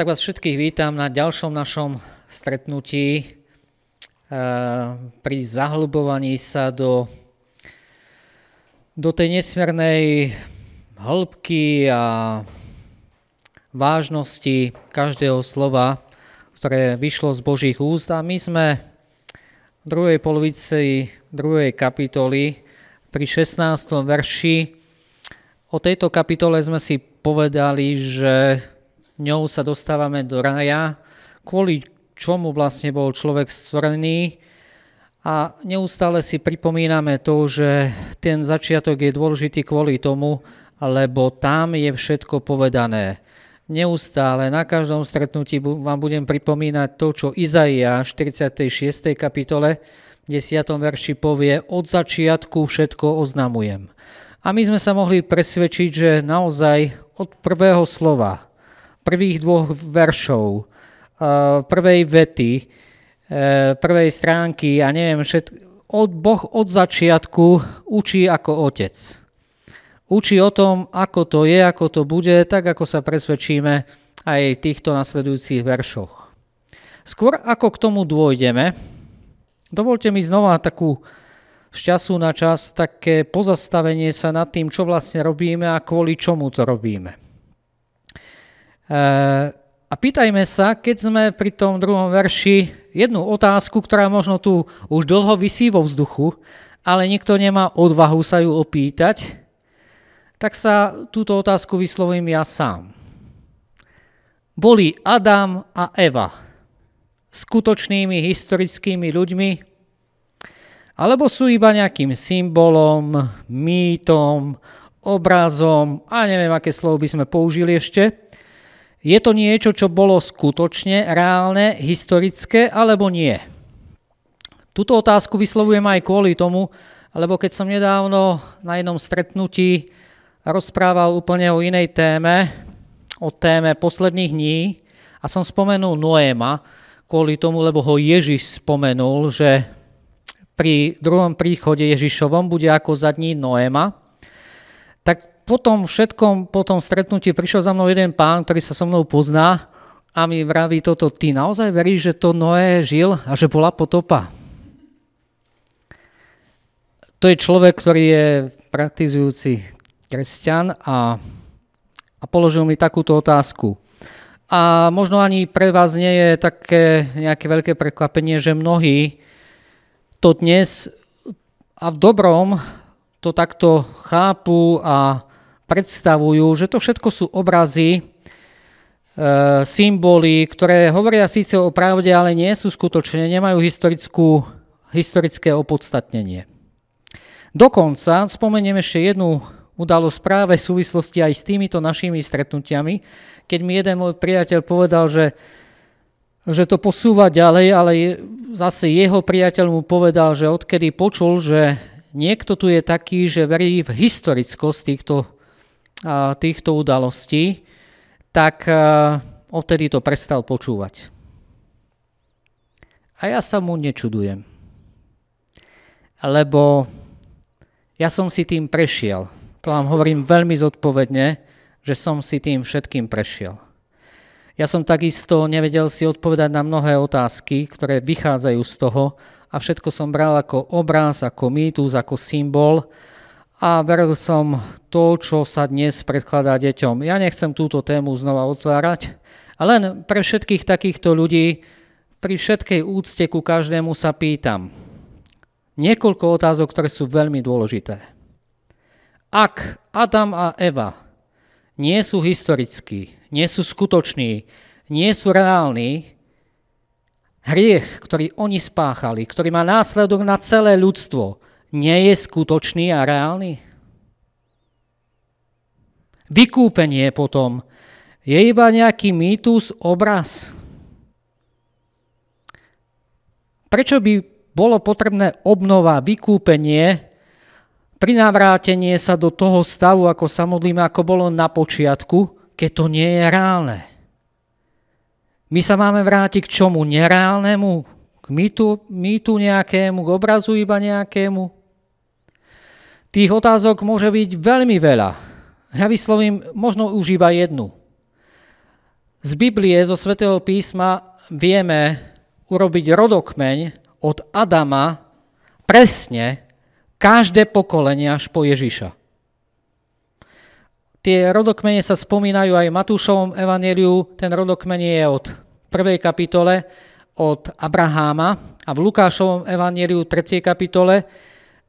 Tak vás všetkých vítam na ďalšom našom stretnutí pri zahlbovaní sa do tej nesmiernej hĺbky a vážnosti každého slova, ktoré vyšlo z Božích úst. A my sme v druhej polovici 2. kapitoly pri 16. verši. O tejto kapitole sme si povedali, že ňou sa dostávame do raja, kvôli čomu vlastne bol človek stvorený, a neustále si pripomíname to, že ten začiatok je dôležitý kvôli tomu, lebo tam je všetko povedané. Neustále, na každom stretnutí vám budem pripomínať to, čo Izaiáš v 46. kapitole v 10. verši povie: od začiatku všetko oznamujem. A my sme sa mohli presvedčiť, že naozaj od prvého slova, prvých dvoch veršov, prvej vety, prvej stránky a neviem, Boh od začiatku učí ako otec. Učí o tom, ako to je, ako to bude, tak ako sa presvedčíme aj v týchto nasledujúcich veršoch. Skôr ako k tomu dôjdeme, dovolte mi znova takú z času na čas také pozastavenie sa nad tým, čo vlastne robíme a kvôli čomu to robíme. A pýtajme sa, keď sme pri tom druhom verši, jednu otázku, ktorá možno tu už dlho visí vo vzduchu, ale nikto nemá odvahu sa ju opýtať, tak sa túto otázku vyslovím ja sám. Boli Adam a Eva skutočnými historickými ľuďmi, alebo sú iba nejakým symbolom, mýtom, obrazom, a neviem, aké slovo by sme použili ešte? Je to niečo, čo bolo skutočne reálne, historické, alebo nie? Túto otázku vyslovujem aj kvôli tomu, lebo keď som nedávno na jednom stretnutí rozprával úplne o inej téme, o téme posledných dní, a som spomenul Noéma kvôli tomu, lebo ho Ježiš spomenul, že pri druhom príchode Ježišovom bude ako za dní Noéma, tak po tom stretnutí prišiel za mnou jeden pán, ktorý sa so mnou pozná, a mi vraví toto: ty naozaj veríš, že to Noé žil a že bola potopa? To je človek, ktorý je praktizujúci kresťan a položil mi takúto otázku. A možno ani pre vás nie je také nejaké veľké prekvapenie, že mnohí to dnes a v dobrom to takto chápu a predstavujú, že to všetko sú obrazy, symboly, ktoré hovoria síce o pravde, ale nie sú skutočné, nemajú historické opodstatnenie. Dokonca spomeniem ešte jednu udalosť práve v súvislosti aj s týmito našimi stretnutiami, keď mi jeden môj priateľ povedal, že to posúva ďalej, ale zase jeho priateľ mu povedal, že odkedy počul, že niekto tu je taký, že verí v historickosť týchto udalostí, tak odtedy to prestal počúvať. A ja sa mu nečudujem, lebo ja som si tým prešiel. To vám hovorím veľmi zodpovedne, že som si tým všetkým prešiel. Ja som takisto nevedel si odpovedať na mnohé otázky, ktoré vychádzajú z toho, a všetko som bral ako obraz, ako mýtus, ako symbol, a veril som to, čo sa dnes predkladá deťom. Ja nechcem túto tému znova otvárať, ale len pre všetkých takýchto ľudí, pri všetkej úcte ku každému sa pýtam niekoľko otázok, ktoré sú veľmi dôležité. Ak Adam a Eva nie sú historickí, nie sú skutoční, nie sú reálni, hriech, ktorý oni spáchali, ktorý má následok na celé ľudstvo, nie je skutočný a reálny? Vykúpenie potom je iba nejaký mýtus, obraz? Prečo by bolo potrebné obnova, vykúpenie, prinávrátenie sa do toho stavu, ako sa modlíme, ako bolo na počiatku, keď to nie je reálne? My sa máme vrátiť k čomu? Nereálnemu? K mýtu nejakému? K obrazu iba nejakému? Tých otázok môže byť veľmi veľa. Ja vyslovím možno už iba jednu. Z Biblie, zo Svätého písma vieme urobiť rodokmeň od Adama presne každé pokolenie až po Ježiša. Tie rodokmene sa spomínajú aj v Matúšovom evanjeliu, ten rodokmeň je od 1. kapitole, od Abraháma, a v Lukášovom evanjeliu 3. kapitole,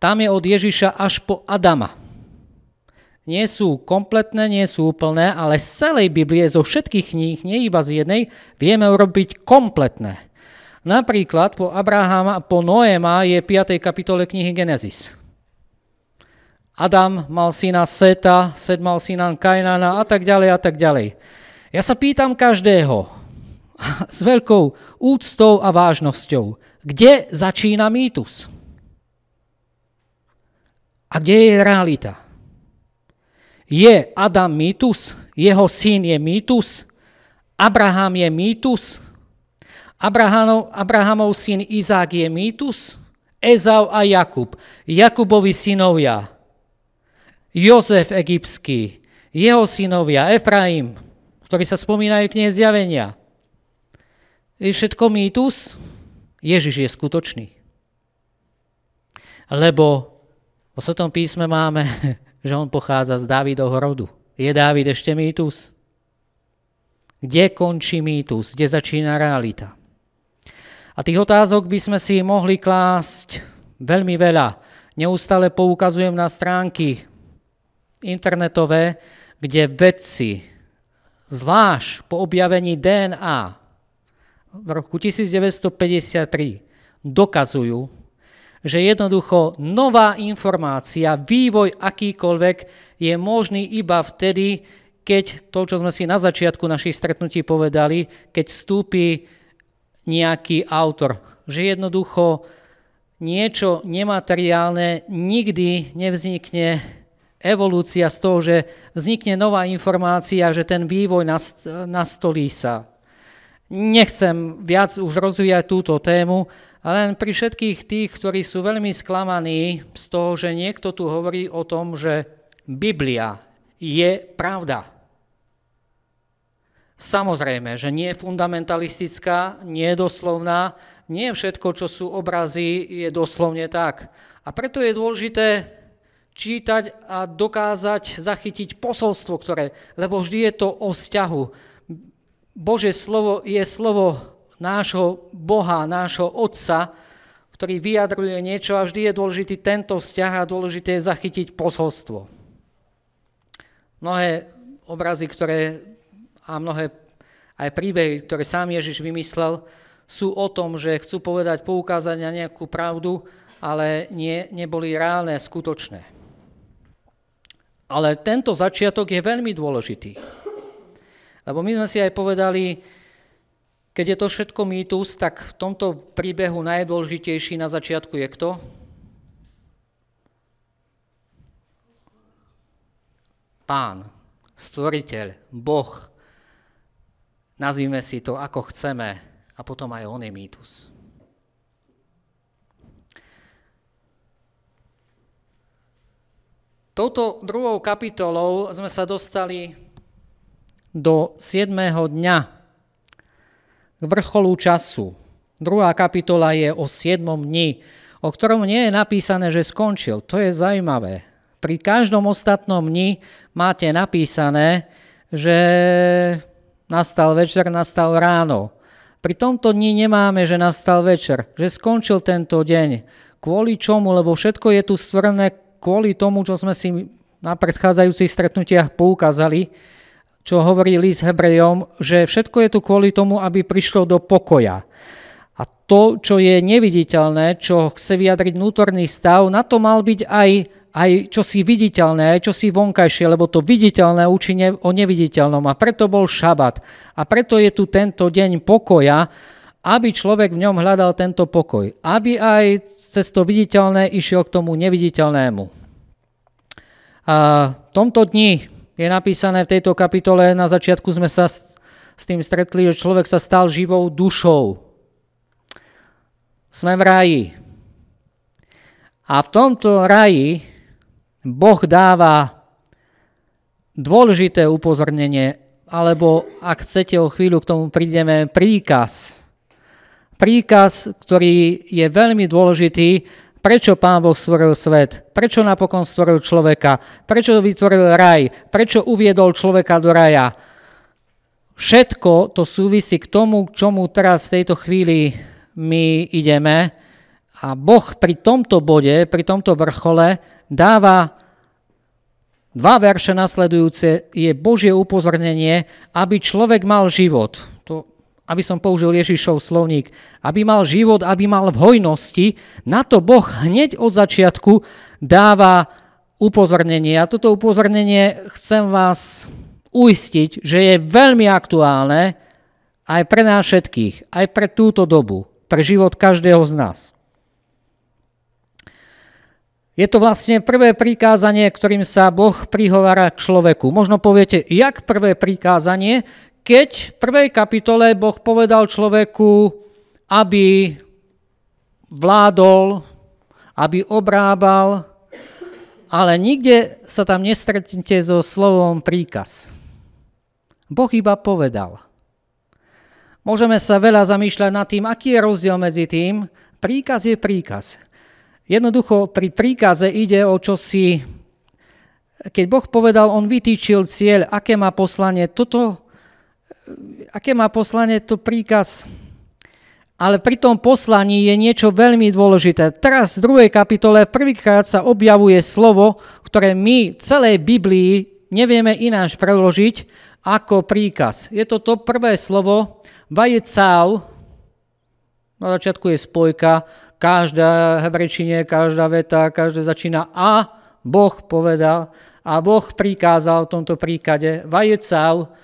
tam je od Ježiša až po Adama. Nie sú kompletné, nie sú úplné, ale z celej Biblie, zo všetkých kníh, nie iba z jednej, vieme urobiť kompletné. Napríklad po Abraháma, po Noéma je 5. kapitole knihy Genesis. Adam mal syna Seta, Set mal syna Kainana a tak ďalej a tak ďalej. Ja sa pýtam každého s veľkou úctou a vážnosťou, kde začína mýtus? A kde je realita? Je Adam mýtus? Jeho syn je mýtus? Abraham je mýtus? Abrahamov syn Izák je mýtus? Ezau a Jakub, Jakubovi synovia, Jozef egyptský, jeho synovia, Efraim, ktorí sa spomínajú v knihe Zjavenia. Je všetko mýtus? Ježiš je skutočný. Lebo vo Svetom písme máme, že on pochádza z Dávidovho rodu. Je Dávid ešte mýtus? Kde končí mýtus? Kde začína realita? A tých otázok by sme si mohli klásť veľmi veľa. Neustále poukazujem na stránky internetové, kde vedci, zvlášť po objavení DNA v roku 1953, dokazujú, že jednoducho nová informácia, vývoj akýkoľvek je možný iba vtedy, keď to, čo sme si na začiatku našich stretnutí povedali, keď vstúpi nejaký autor, že jednoducho niečo nemateriálne nikdy nevznikne evolúcia z toho, že vznikne nová informácia, že ten vývoj nastolí sa. Nechcem viac už rozvíjať túto tému, ale len pri všetkých tých, ktorí sú veľmi sklamaní z toho, že niekto tu hovorí o tom, že Biblia je pravda. Samozrejme, že nie je fundamentalistická, nie je doslovná, nie všetko, čo sú obrazy, je doslovne tak. A preto je dôležité čítať a dokázať zachytiť posolstvo, lebo vždy je to o vzťahu. Božie slovo je slovo nášho Boha, nášho Otca, ktorý vyjadruje niečo a vždy je dôležitý tento vzťah a dôležité je zachytiť posolstvo. Mnohé obrazy, a mnohé aj príbehy, ktoré sám Ježiš vymyslel, sú o tom, že chcú poukázať na nejakú pravdu, ale neboli reálne, skutočné. Ale tento začiatok je veľmi dôležitý. Lebo my sme si aj povedali, keď je to všetko mýtus, tak v tomto príbehu najdôležitejší na začiatku je kto? Pán, stvoriteľ, Boh. Nazvime si to, ako chceme, a potom aj on je mýtus. Touto druhou kapitolou sme sa dostali do 7. dňa, k vrcholu času. Druhá kapitola je o 7. dni, o ktorom nie je napísané, že skončil. To je zaujímavé. Pri každom ostatnom dni máte napísané, že nastal večer, nastal ráno. Pri tomto dni nemáme, že nastal večer, že skončil tento deň. Kvôli čomu? Lebo všetko je tu stvorené kvôli tomu, čo sme si na predchádzajúcich stretnutiach poukázali, čo hovorí list Hebrejom, že všetko je tu kvôli tomu, aby prišlo do pokoja. A to, čo je neviditeľné, čo chce vyjadriť vnútorný stav, na to mal byť aj čosi viditeľné, aj čosi vonkajšie, lebo to viditeľné učí o neviditeľnom. A preto bol šabat. A preto je tu tento deň pokoja, aby človek v ňom hľadal tento pokoj. Aby aj cez to viditeľné išiel k tomu neviditeľnému. A v tomto dni je napísané v tejto kapitole, na začiatku sme sa s tým stretli, že človek sa stal živou dušou. Sme v raji. A v tomto raji Boh dáva dôležité upozornenie alebo ak chcete o chvíľu k tomu prídeme, príkaz. Príkaz, ktorý je veľmi dôležitý, prečo Pán Boh stvoril svet, prečo napokon stvoril človeka, prečo vytvoril raj, prečo uviedol človeka do raja. Všetko to súvisí k tomu, k čomu teraz v tejto chvíli my ideme a Boh pri tomto bode, pri tomto vrchole dáva 2 verše nasledujúce, je Božie upozornenie, aby človek mal život. Aby som použil Ježišov slovník, aby mal život, aby mal v hojnosti, na to Boh hneď od začiatku dáva upozornenie. A toto upozornenie chcem vás uistiť, že je veľmi aktuálne aj pre nás všetkých, aj pre túto dobu, pre život každého z nás. Je to vlastne prvé prikázanie, ktorým sa Boh prihovára k človeku. Možno poviete, jak prvé prikázanie, keď v prvej kapitole Boh povedal človeku, aby vládol, aby obrábal, ale nikde sa tam nestretnete so slovom príkaz. Boh iba povedal. Môžeme sa veľa zamýšľať nad tým, aký je rozdiel medzi tým. Príkaz je príkaz. Jednoducho pri príkaze ide o čosi, keď Boh povedal, on vytýčil cieľ, aké má poslanie, aké má poslanie to príkaz, ale pri tom poslaní je niečo veľmi dôležité. Teraz v 2. kapitole prvýkrát sa objavuje slovo, ktoré my v celej Biblii nevieme ináč preložiť ako príkaz. Je to prvé slovo, vajecau, na začiatku je spojka, každá hebrejčine, každá veta, každá začína a, Boh povedal a Boh prikázal v tomto príklade, vajecau.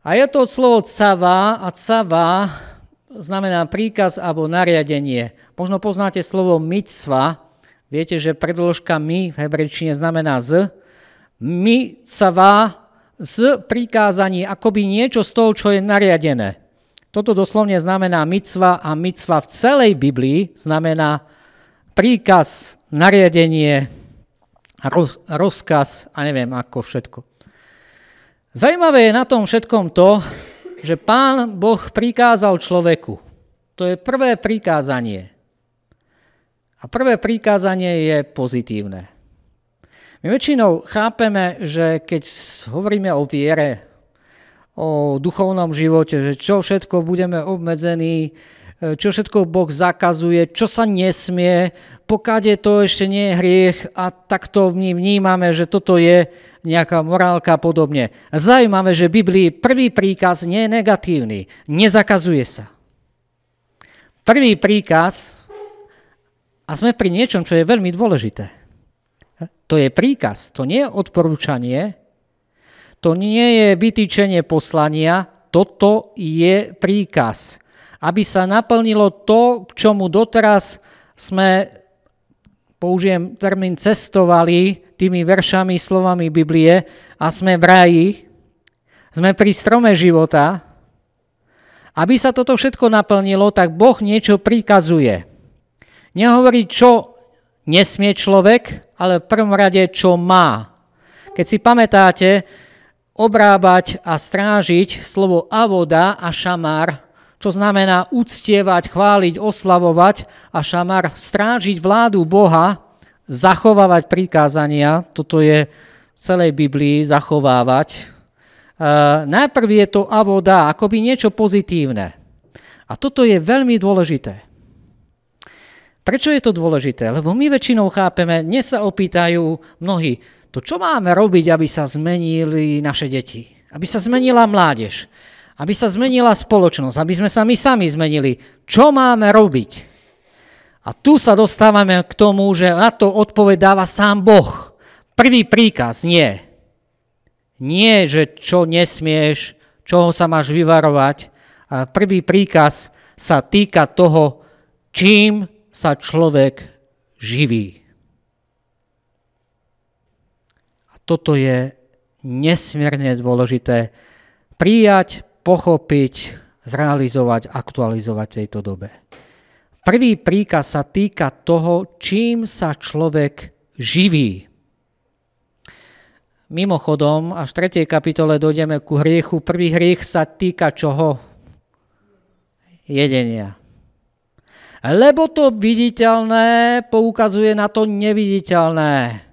A je to slovo cava a cava znamená príkaz alebo nariadenie. Možno poznáte slovo micva. Viete, že predložka my v hebrejčine znamená z. Micva z prikázaní, akoby niečo z toho, čo je nariadené. Toto doslovne znamená micva a micva v celej Biblii znamená príkaz, nariadenie, rozkaz a neviem ako všetko. Zajímavé je na tom všetkom to, že Pán Boh prikázal človeku. To je prvé prikázanie. A prvé prikázanie je pozitívne. My väčšinou chápeme, že keď hovoríme o viere, o duchovnom živote, že čo všetko budeme obmedzení, čo všetko Boh zakazuje, čo sa nesmie, pokiaľ to ešte nie je hriech a takto my vnímame, že toto je nejaká morálka a podobne. Zaujímavé, že v Biblii prvý príkaz nie je negatívny, nezakazuje sa. Prvý príkaz, a sme pri niečom, čo je veľmi dôležité. To je príkaz, to nie je odporúčanie, to nie je vytýčenie poslania, toto je príkaz. Aby sa naplnilo to, k čomu doteraz sme, použijem termín, cestovali tými veršami, slovami Biblie a sme v raji, sme pri strome života. Aby sa toto všetko naplnilo, tak Boh niečo prikazuje. Nehovorí, čo nesmie človek, ale v prvom rade, čo má. Keď si pamätáte, obrábať a strážiť slovo avoda a šamár, čo znamená uctievať, chváliť, oslavovať a šamár, strážiť vládu Boha, zachovávať prikázania, toto je v celej Biblii zachovávať. Najprv je to avoda, akoby niečo pozitívne. A toto je veľmi dôležité. Prečo je to dôležité? Lebo my väčšinou chápeme, dnes sa opýtajú mnohí, to čo máme robiť, aby sa zmenili naše deti, aby sa zmenila mládež, aby sa zmenila spoločnosť, aby sme sa my sami zmenili. Čo máme robiť? A tu sa dostávame k tomu, že na to odpoveď dáva sám Boh. Prvý príkaz nie. Nie, že čo nesmieš, čoho sa máš vyvarovať. A prvý príkaz sa týka toho, čím sa človek živí. A toto je nesmierne dôležité prijať, pochopiť, zrealizovať, aktualizovať v tejto dobe. Prvý príkaz sa týka toho, čím sa človek živí. Mimochodom, až v 3. kapitole dojdeme ku hriechu. Prvý hriech sa týka čoho? Jedenia. Lebo to viditeľné poukazuje na to neviditeľné.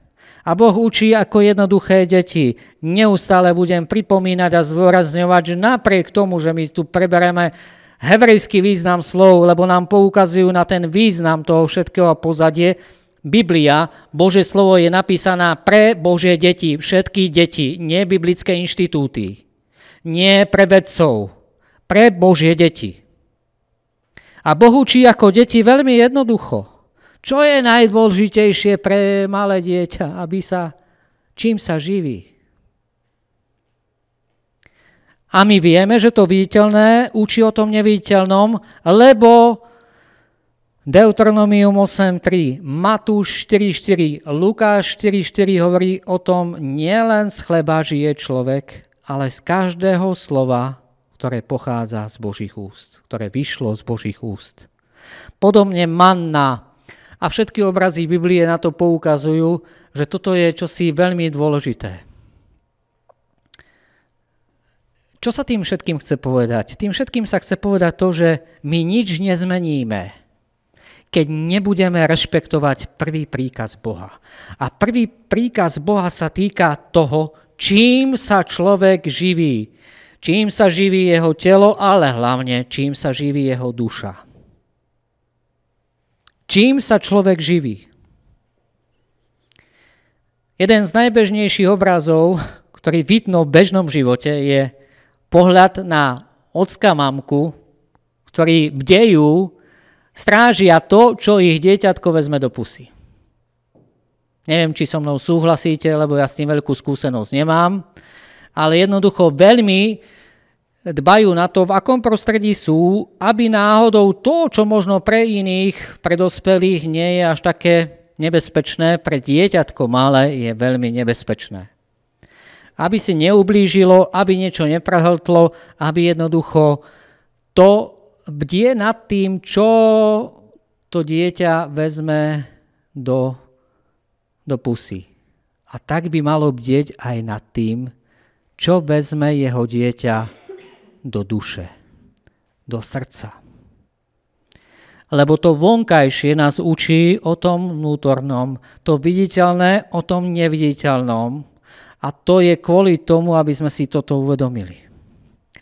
A Boh učí ako jednoduché deti. Neustále budem pripomínať a zdôrazňovať, že napriek tomu, že my tu prebereme hebrejský význam slov, lebo nám poukazujú na ten význam toho všetkého pozadie, Biblia, Božie slovo je napísaná pre Božie deti, všetky deti, nie biblické inštitúty, nie pre vedcov, pre Božie deti. A Boh učí ako deti veľmi jednoducho. Čo je najdôležitejšie pre malé dieťa, čím sa živí? A my vieme, že to viditeľné učí o tom neviditeľnom, lebo Deuteronomium 8.3, Matúš 4.4, Lukáš 4.4 hovorí o tom, nielen z chleba žije človek, ale z každého slova, ktoré pochádza z Božích úst, ktoré vyšlo z Božích úst. Podobne manna a všetky obrazy Biblie na to poukazujú, že toto je čosi veľmi dôležité. Čo sa tým všetkým chce povedať? Tým všetkým sa chce povedať to, že my nič nezmeníme, keď nebudeme rešpektovať prvý príkaz Boha. A prvý príkaz Boha sa týka toho, čím sa človek živí. Čím sa živí jeho telo, ale hlavne čím sa živí jeho duša. Čím sa človek živí? Jeden z najbežnejších obrazov, ktorý vidno v bežnom živote, je pohľad na ocka mamku, ktorí bdejú, strážia to, čo ich dieťatko vezme do pusy. Neviem, či so mnou súhlasíte, lebo ja s tým veľkú skúsenosť nemám, ale jednoducho veľmi dbajú na to, v akom prostredí sú, aby náhodou to, čo možno pre iných, pre dospelých nie je až také nebezpečné, pre dieťatko malé je veľmi nebezpečné. Aby si neublížilo, aby niečo neprehltlo, aby jednoducho to bdie nad tým, čo to dieťa vezme do pusy. A tak by malo bdieť aj nad tým, čo vezme jeho dieťa do duše, do srdca. Lebo to vonkajšie nás učí o tom vnútornom, to viditeľné o tom neviditeľnom, a to je kvôli tomu, aby sme si toto uvedomili.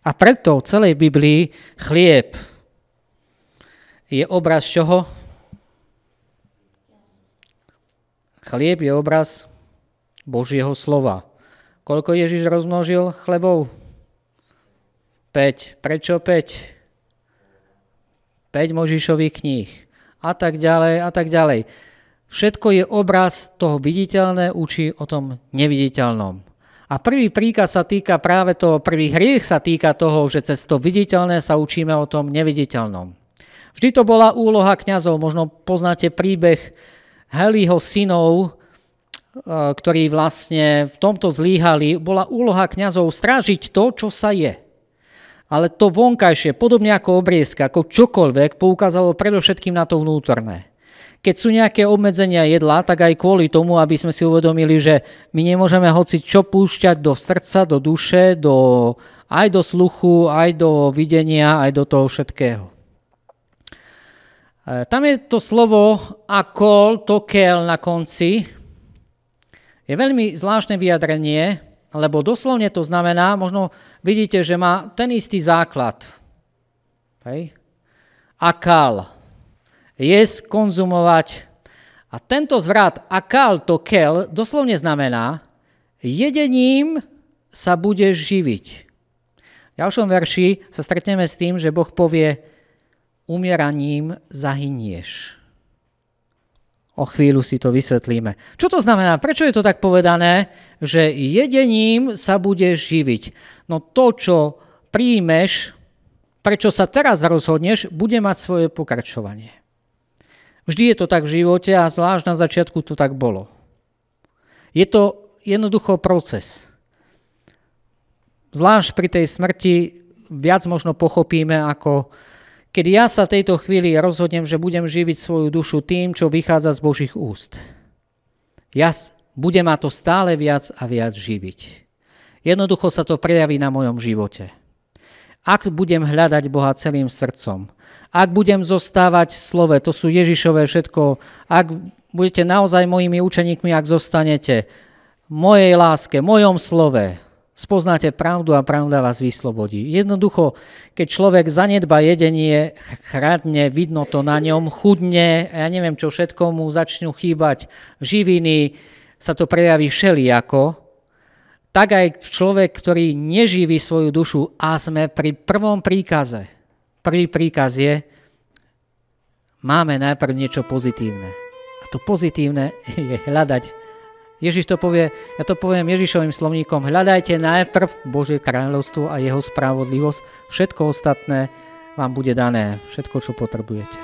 A preto v celej Biblii chlieb je obraz čoho? Chlieb je obraz Božieho slova. Koľko Ježiš rozmnožil chlebov? 5. Prečo 5? 5 Mojžišových kníh. A tak ďalej, a tak ďalej. Všetko je obraz toho viditeľné, učí o tom neviditeľnom. A prvý príkaz sa týka práve toho, prvý hriech sa týka toho, že cez to viditeľné sa učíme o tom neviditeľnom. Vždy to bola úloha kňazov, možno poznáte príbeh Helího synov, ktorí vlastne v tomto zlíhali, bola úloha kňazov strážiť to, čo sa je. Ale to vonkajšie, podobne ako obriezka, ako čokoľvek, poukázalo predovšetkým na to vnútorné. Keď sú nejaké obmedzenia jedla, tak aj kvôli tomu, aby sme si uvedomili, že my nemôžeme hoci čo púšťať do srdca, do duše, aj do sluchu, aj do videnia, aj do toho všetkého. Tam je to slovo akol, tokel na konci. Je veľmi zvláštne vyjadrenie, lebo doslovne to znamená, možno vidíte, že má ten istý základ. Hej. Akal. Jesť, konzumovať. A tento zvrat akal, tokel doslovne znamená, jedením sa budeš živiť. V ďalšom verši sa stretneme s tým, že Boh povie, umieraním zahynieš. O chvíľu si to vysvetlíme. Čo to znamená? Prečo je to tak povedané, že jedením sa budeš živiť? No to, čo príjmeš, prečo sa teraz rozhodneš, bude mať svoje pokračovanie. Vždy je to tak v živote a zvlášť na začiatku to tak bolo. Je to jednoducho proces. Zvlášť pri tej smrti viac možno pochopíme, ako keď ja sa v tejto chvíli rozhodnem, že budem živiť svoju dušu tým, čo vychádza z Božích úst. Ja bude ma to stále viac a viac živiť. Jednoducho sa to prejaví na mojom živote. Ak budem hľadať Boha celým srdcom, ak budem zostávať v slove, to sú Ježišové všetko, ak budete naozaj mojimi učeníkmi, ak zostanete v mojej láske, mojom slove, spoznáte pravdu a pravda vás vyslobodí. Jednoducho, keď človek zanedba jedenie, chradne, vidno to na ňom, chudne, ja neviem čo všetko, mu začnú chýbať živiny, sa to prejaví všelijako, tak aj človek, ktorý neživí svoju dušu a sme pri prvom príkaze. Prvý príkaz je, máme najprv niečo pozitívne. A to pozitívne je hľadať. Ježiš to povie, ja to poviem Ježišovým slovníkom, hľadajte najprv Božie kráľovstvo a jeho spravodlivosť, všetko ostatné vám bude dané, všetko, čo potrebujete.